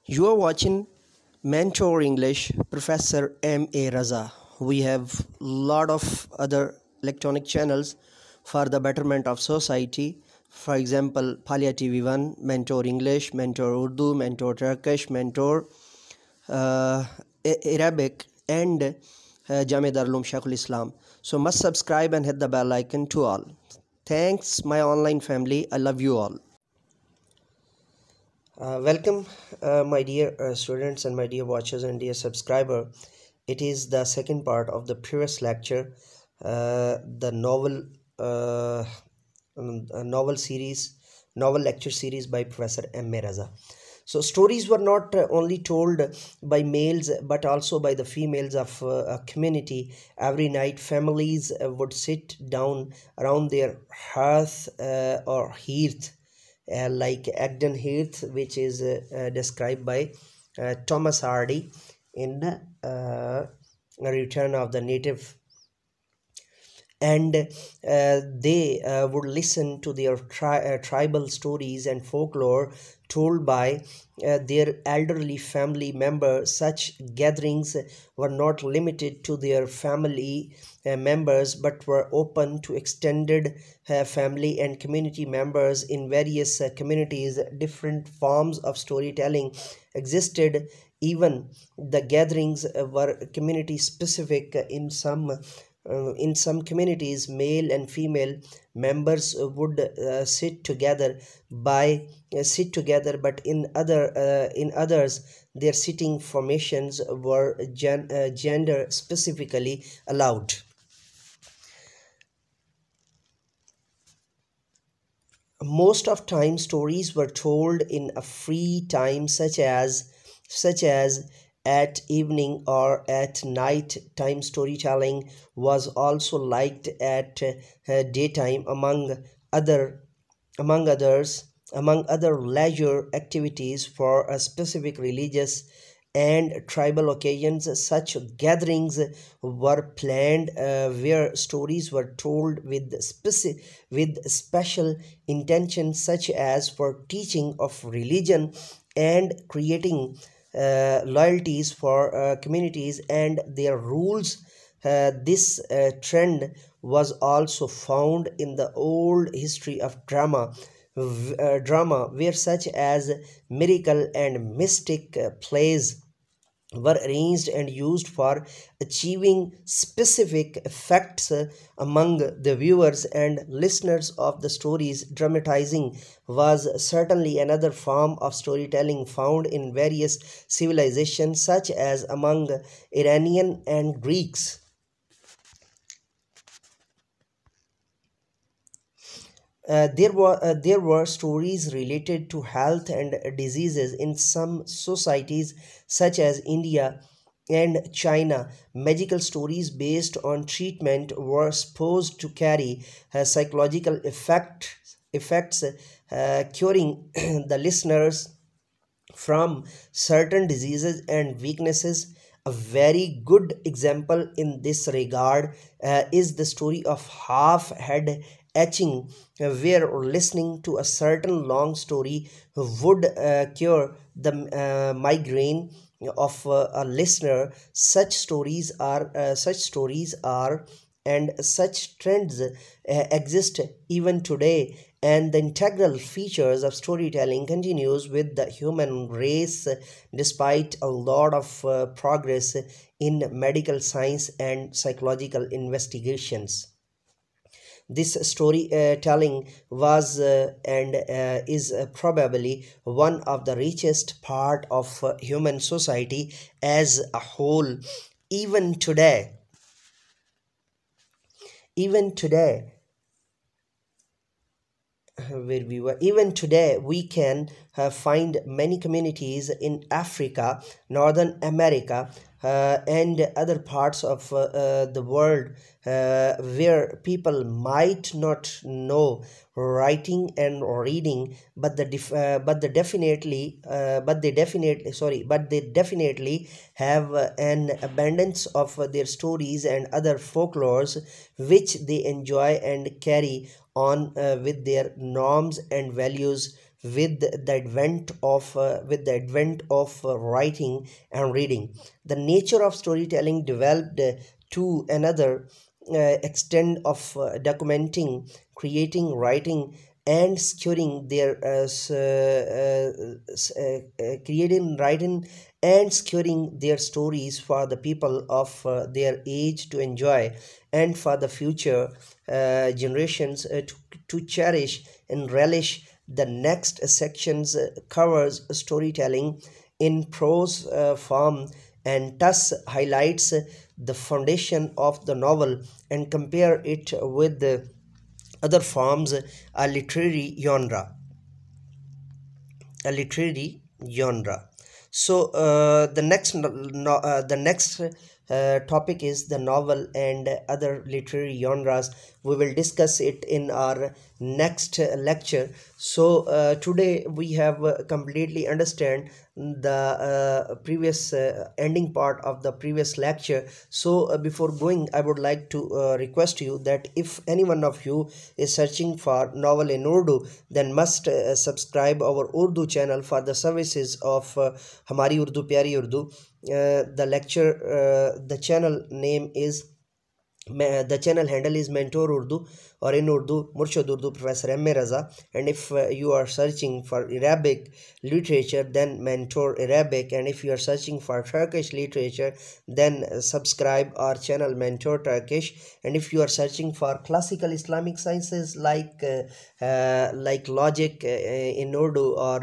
You are watching Mentor English, Professor MA Raza. We have lot of other electronic channels for the betterment of society. For example, Palia TV1, Mentor English, Mentor Urdu, Mentor Turkish, Mentor uh, Arabic, and Jamia Darulum Sheikhul Islam. So must subscribe and hit the bell icon to all. Thanks, my online family. I love you all. Welcome, my dear students and my dear watchers and dear subscriber. It is the second part of the previous lecture, the uh, novel lecture series by Professor MA Raza. So stories were not only told by males but also by the females of a community. Every night, families would sit down around their hearth or hearth, like Egdon Heath, which is described by Thomas Hardy in Return of the Native, and they would listen to their tribal stories and folklore told by their elderly family members. Such gatherings were not limited to their family members but were open to extended family and community members. In various communities, different forms of storytelling existed. Even the gatherings were community specific. In some communities, male and female members would sit together, but in others, their sitting formations were gender specifically allowed. Most of time, stories were told in a free time, such as at evening or at night. Time storytelling was also liked at daytime, other among others among other leisure activities. For a specific religious and tribal occasions, such gatherings were planned, where stories were told with special intention, such as for teaching of religion and creating loyalties for communities and their rules. This trend was also found in the old history of drama, where such as miracle and mystic plays were arranged and used for achieving specific effects among the viewers and listeners of the stories. Dramatizing was certainly another form of storytelling found in various civilizations, such as among Iranian and Greeks. There were stories related to health and diseases in some societies, such as India and China. Medical stories based on treatment were supposed to carry psychological effects, curing the listeners from certain diseases and weaknesses. A very good example in this regard is the story of half head etching, where listening to a certain long story would cure the migraine of a listener. Such stories are and such trends exist even today, and the integral features of storytelling continues with the human race despite a lot of progress in medical science and psychological investigations. This storytelling was and is probably one of the richest part of human society as a whole. Even today, even today, even today, we can find many communities in Africa, Northern America, and other parts of the world, where people might not know writing and reading, but they definitely have an abundance of their stories and other folklores, which they enjoy and carry on with their norms and values with the advent of writing and reading. The nature of storytelling developed to another extent of documenting, creating, writing, and securing their creating, writing, and securing their stories for the people of their age to enjoy, and for the future generations to cherish and relish. The next sections covers storytelling in prose form, and thus highlights the foundation of the novel and compare it with the other forms, a literary genre. So the next topic is the novel and other literary genres. We will discuss it in our next lecture. So today we have completely understand the previous ending part of the previous lecture. So before going, I would like to request you that if any one of you is searching for novel in Urdu, then must subscribe our Urdu channel for the services of Hamari Urdu Pyari Urdu. The channel name is the channel handle is Mentor Urdu, or in Urdu Murshid Urdu Professor MA Raza. And if you are searching for Arabic literature, then Mentor Arabic. And if you are searching for Turkish literature, then subscribe our channel Mentor Turkish. And if you are searching for classical Islamic sciences like logic in Urdu, or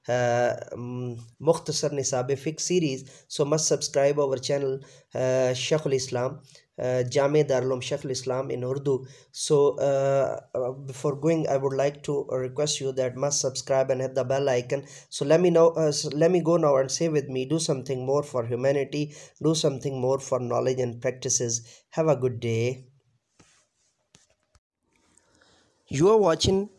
Mukhtasar Nisab Fiqh series, so must subscribe our channel Sheikhul Islam, Jame Darulum Sheikhul Islam in Urdu. So before going, I would like to request you that must subscribe and hit the bell icon. So let me go now and say with me: do something more for humanity, do something more for knowledge and practices. Have a good day. You are watching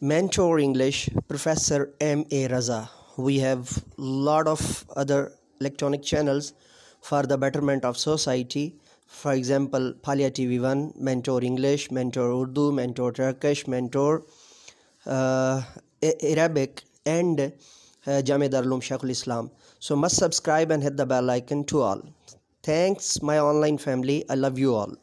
Mentor English, Professor MA Raza. We have lot of other electronic channels for the betterment of society. For example, Palia TV 1, Mentor English, Mentor Urdu, Mentor Turkish, Mentor uh, Arabic, and Jame Darulum Sheikhul Islam. So must subscribe and hit the bell icon to all. Thanks, my online family. I love you all.